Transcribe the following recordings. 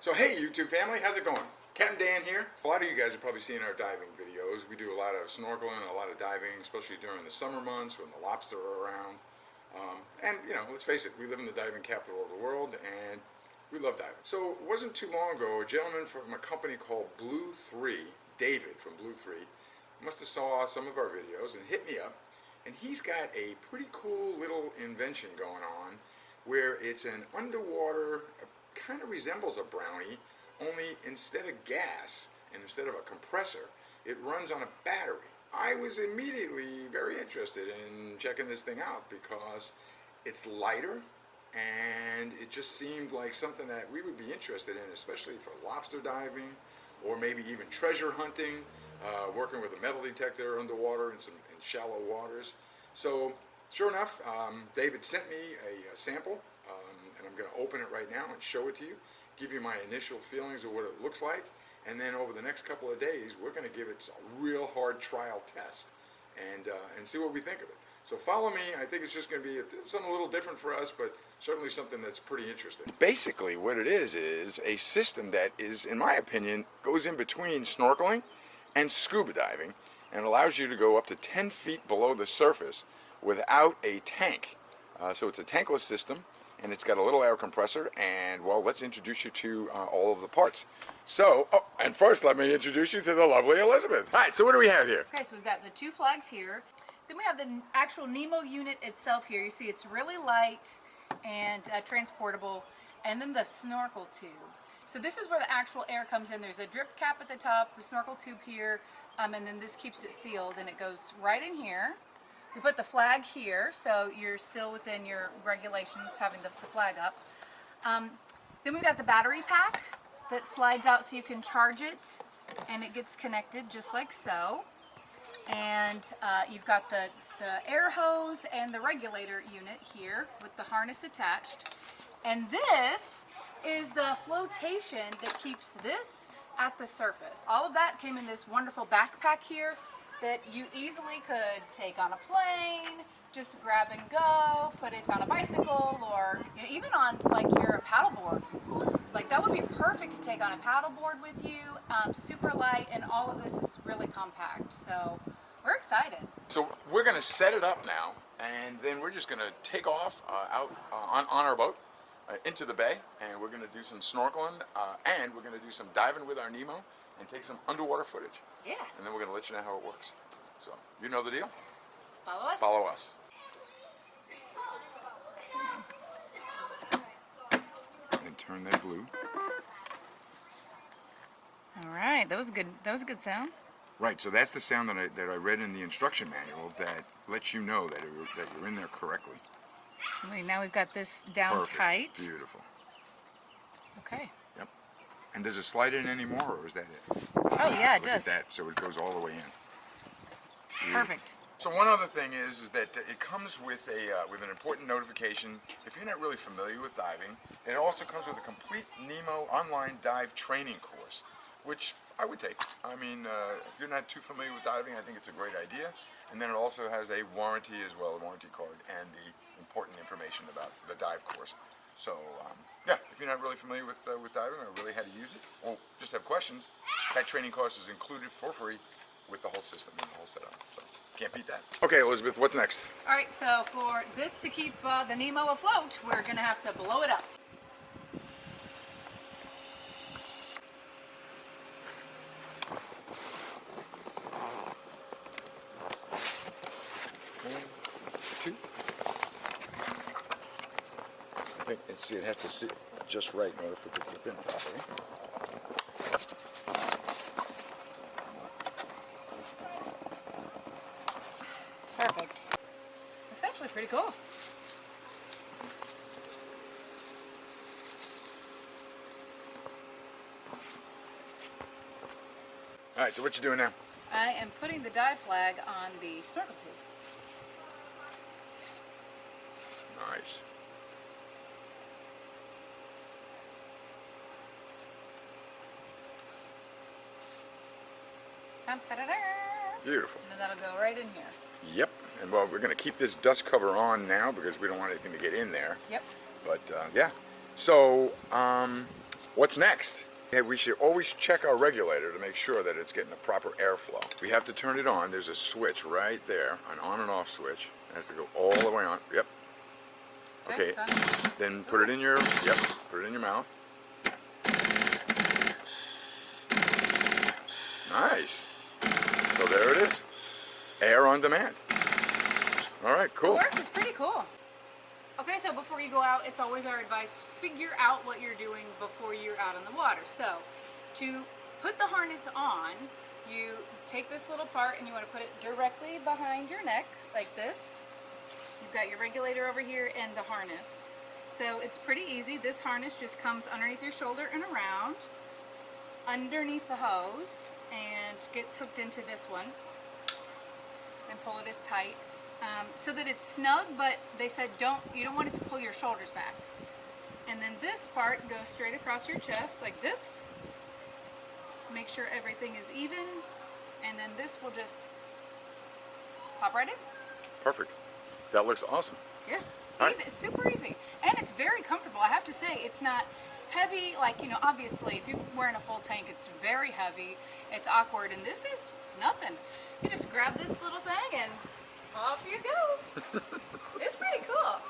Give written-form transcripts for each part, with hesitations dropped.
So hey YouTube family, how's it going? Captain Dan here. A lot of you guys have probably seen our diving videos. We do a lot of snorkeling, a lot of diving, especially during the summer months when the lobster are around. And you know, let's face it, we live in the diving capital of the world and we love diving. So it wasn't too long ago, a gentleman from a company called Blu3, David from Blu3, must have saw some of our videos and hit me up. And he's got a pretty cool little invention going on where it's an underwater, kind of resembles a brownie, only instead of gas and instead of a compressor, it runs on a battery. I was immediately very interested in checking this thing out because it's lighter and it just seemed like something that we would be interested in, especially for lobster diving or maybe even treasure hunting, working with a metal detector underwater in shallow waters. So sure enough, David sent me a sample, and I'm going to open it right now and show it to you, give you my initial feelings of what it looks like, and then over the next couple of days we're going to give it a real hard trial test and see what we think of it. So follow me. I think it's just going to be something a little different for us, but certainly something that's pretty interesting. Basically what it is a system that is, in my opinion, goes in between snorkeling and scuba diving and allows you to go up to 10 feet below the surface without a tank. So it's a tankless system, and it's got a little air compressor, and well, let's introduce you to all of the parts. So, and first let me introduce you to the lovely Elizabeth. All right, so what do we have here? Okay, so we've got the two flags here. Then we have the actual Nemo unit itself here. You see it's really light and transportable, and then the snorkel tube. So this is where the actual air comes in. There's a drip cap at the top, the snorkel tube here, and then this keeps it sealed, and it goes right in here. We put the flag here, so you're still within your regulations having the flag up. Then we've got the battery pack that slides out so you can charge it, and it gets connected just like so. And you've got the air hose and the regulator unit here with the harness attached. And this is the flotation that keeps this at the surface. All of that came in this wonderful backpack here that you easily could take on a plane, just grab and go, put it on a bicycle, or even on like your paddleboard. Like that would be perfect to take on a paddleboard with you, super light, and all of this is really compact. So we're excited. So we're going to set it up now, and then we're just going to take off out on our boat into the bay, and we're going to do some snorkeling, and we're going to do some diving with our Nemo and take some underwater footage. Yeah. And then we're going to let you know how it works. So, you know the deal? Follow us. Follow us. And turn that blue. All right, that was good. That was a good sound. Right, so that's the sound that I read in the instruction manual that lets you know that you're in there correctly. Okay, now we've got this down Perfect. tight. Beautiful. Okay. Yep. And does it slide in anymore, or is that it? Oh yeah, it Look does. at that, so it goes all the way in. Perfect. So one other thing is that it comes with an important notification. If you're not really familiar with diving, it also comes with a complete Nemo online dive training course, which I would take. I mean, if you're not too familiar with diving, I think it's a great idea. And then it also has a warranty as well, a warranty card, and the important information about the dive course. So, yeah, if you're not really familiar with diving or really how to use it, or just have questions, that training course is included for free with the whole system and the whole setup. So, can't beat that. Okay, Elizabeth, what's next? All right, so for this to keep the Nemo afloat, we're going to have to blow it up. Two. I think it has to sit just right in order for it to clip in properly. Perfect. That's actually pretty cool. All right, so what you doing now? I am putting the dive flag on the snorkel tube. Nice. Beautiful. And then that'll go right in here. Yep. And well, we're going to keep this dust cover on now because we don't want anything to get in there. Yep. But yeah. So What's next? Hey, we should always check our regulator to make sure that it's getting the proper airflow. We have to turn it on. There's a switch right there, an on and off switch. It has to go all the way on. Yep. Okay. Then put it in your, put it in your mouth. Nice. So there it is. Air on demand. All right, cool. It works. It's pretty cool. Okay, so before you go out, it's always our advice, figure out what you're doing before you're out on the water. So, to put the harness on, you take this little part and you want to put it directly behind your neck, like this. You've got your regulator over here and the harness. So it's pretty easy. This harness just comes underneath your shoulder and around, underneath the hose, and gets hooked into this one. And pull it as tight. So that it's snug, but they said you don't want it to pull your shoulders back. And then this part goes straight across your chest like this. Make sure everything is even, and then this will just pop right in. Perfect. That looks awesome. Yeah, All easy. right. It's super easy, and it's very comfortable. I have to say, it's not heavy. Like, you know, obviously, if you're wearing a full tank, it's very heavy. It's awkward, and this is nothing. You just grab this little thing and off you go. It's pretty cool.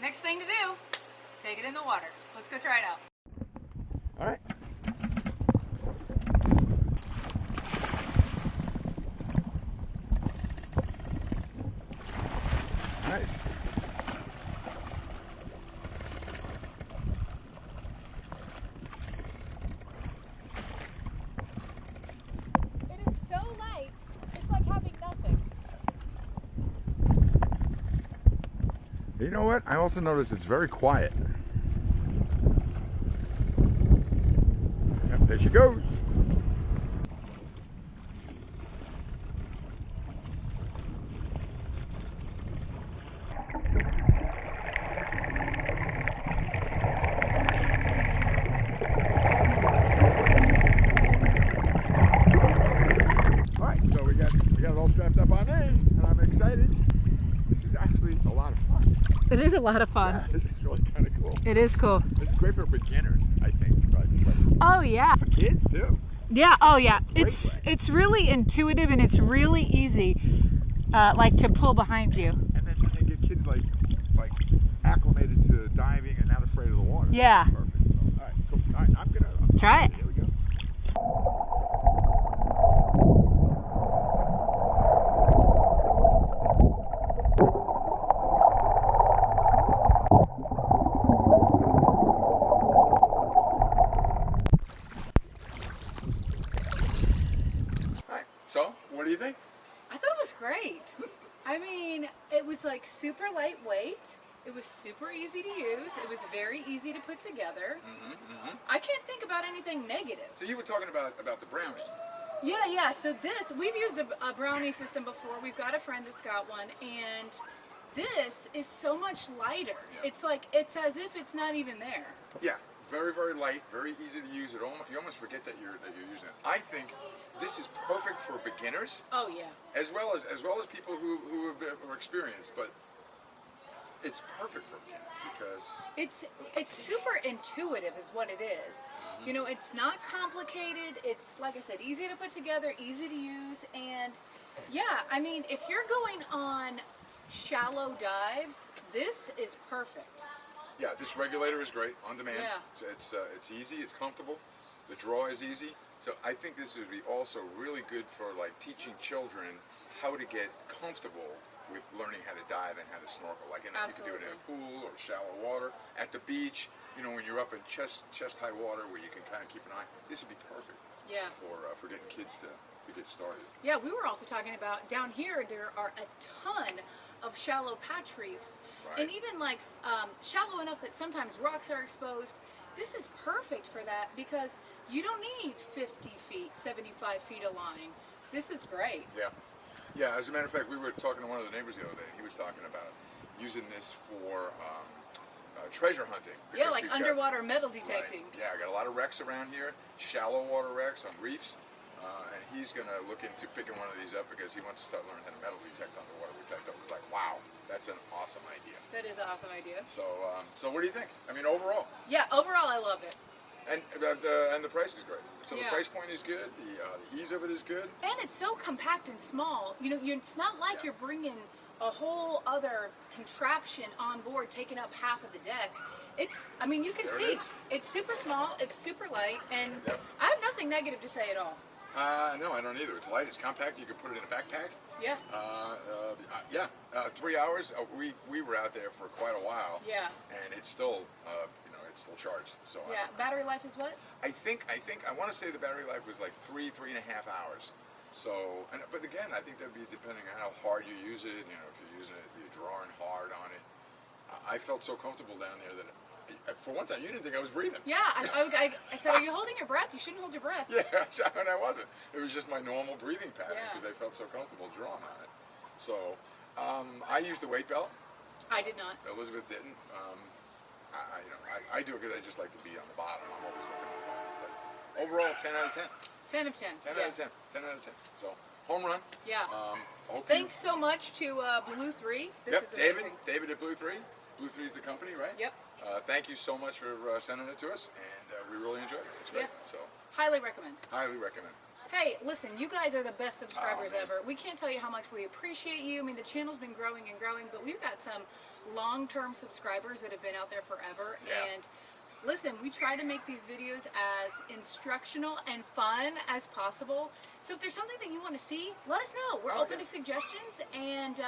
Next thing to do, take it in the water. Let's go try it out. All right. Nice. It is so light, it's like having nothing. You know what? I also noticed it's very quiet. Yep, there she goes. All right, so we got it all strapped up on me, and I'm excited. This is actually a lot of fun. It is a lot of fun. Yeah, this is really kind of cool. It is cool. This is great for beginners, I think. But Oh yeah. for kids too. Yeah. Oh yeah. Great It's way. it's really intuitive and it's really easy, like to pull behind you. And then they get kids like acclimated to diving and not afraid of the water. Yeah. Perfect. So, all right, cool. All right, I'm gonna Try it. Here we go. All right. So, what do you think? I thought it was great. I mean, it was like super lightweight. It was super easy to use. It was very easy to put together. I can't think about anything negative. So you were talking about the brownie. Yeah. So we've used the brownie system before. We've got a friend that's got one, and this is so much lighter. Yeah. It's as if it's not even there. Yeah, very, very light, very easy to use. You almost forget that you're using it. I think this is perfect for beginners, Oh yeah. as well as people who are experienced. But it's perfect for kids because It's super intuitive is what it is. You know, it's not complicated. It's, like I said, easy to put together, easy to use, and yeah, I mean, if you're going on shallow dives, this is perfect. yeah, this regulator is great on demand. Yeah. So it's easy, it's comfortable. The draw is easy. So I think this would be also really good for like teaching children how to get comfortable with learning how to dive and how to snorkel. Like you can do it in a pool or shallow water, at the beach. You know, when you're up in chest high water where you can kind of keep an eye. This would be perfect. Yeah. For getting kids to get started. Yeah, we were also talking about down here there are a ton of shallow patch reefs, Right. and even like shallow enough that sometimes rocks are exposed. This is perfect for that because you don't need 50 feet, 75 feet of line. This is great. Yeah. Yeah, as a matter of fact, we were talking to one of the neighbors the other day. He was talking about using this for treasure hunting. Yeah, because like we've got- underwater metal detecting. Right. Yeah, I got a lot of wrecks around here, shallow water wrecks on reefs, and he's going to look into picking one of these up because he wants to start learning how to metal detect underwater, which I thought was like, wow, that's an awesome idea. That is an awesome idea. So, so what do you think? I mean, overall? Yeah, overall I love it. And the price is great. So the price point is good. The ease of it is good. And it's so compact and small. You know, it's not like you're bringing a whole other contraption on board, taking up half of the deck. It's, I mean, you can see, it's super small, it's super light, and I have nothing negative to say at all. No, I don't either. It's light, it's compact. You can put it in a backpack. Yeah. 3 hours. We were out there for quite a while. Yeah. And it's still, it's still charged. So yeah. Battery life is what? I want to say the battery life was like 3.5 hours. So, but again, I think that'd be depending on how hard you use it. You know, if you're using it, you're drawing hard on it. I felt so comfortable down there that, for one time, you didn't think I was breathing. Yeah, I said, are you holding your breath? You shouldn't hold your breath. Yeah, and I wasn't. It was just my normal breathing pattern because I felt so comfortable drawing on it. So, I used the weight belt. I did not. Elizabeth didn't. I do it because I just like to be on the bottom. I'm always looking at the bottom. But overall, 10 out of 10. 10 of 10. 10 out of 10. 10 out of 10. So, home run. Yeah. Hope Thanks so much to Blu3. This is amazing. David at Blu3. Blu3 is the company, right? Yep. Thank you so much for sending it to us, and we really enjoyed it. It's great. So, highly recommend. highly recommend. Hey, listen, you guys are the best subscribers ever. We can't tell you how much we appreciate you. I mean, the channel's been growing and growing, but we've got some long-term subscribers that have been out there forever. Yeah. And listen, we try to make these videos as instructional and fun as possible. So if there's something that you want to see, let us know. We're open to suggestions, and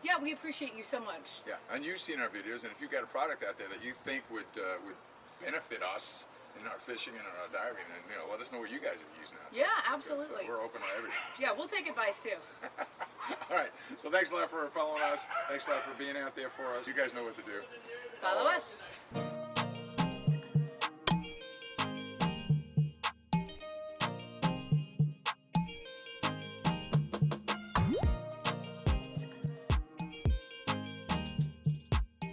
yeah, we appreciate you so much. Yeah, and you've seen our videos, and if you've got a product out there that you think would benefit us in our fishing and in our diving, then let us know what you guys are using out there. Yeah, absolutely. We're open to everything. Yeah, we'll take advice too. All right, so thanks a lot for following us. Thanks a lot for being out there for us. You guys know what to do. Follow us.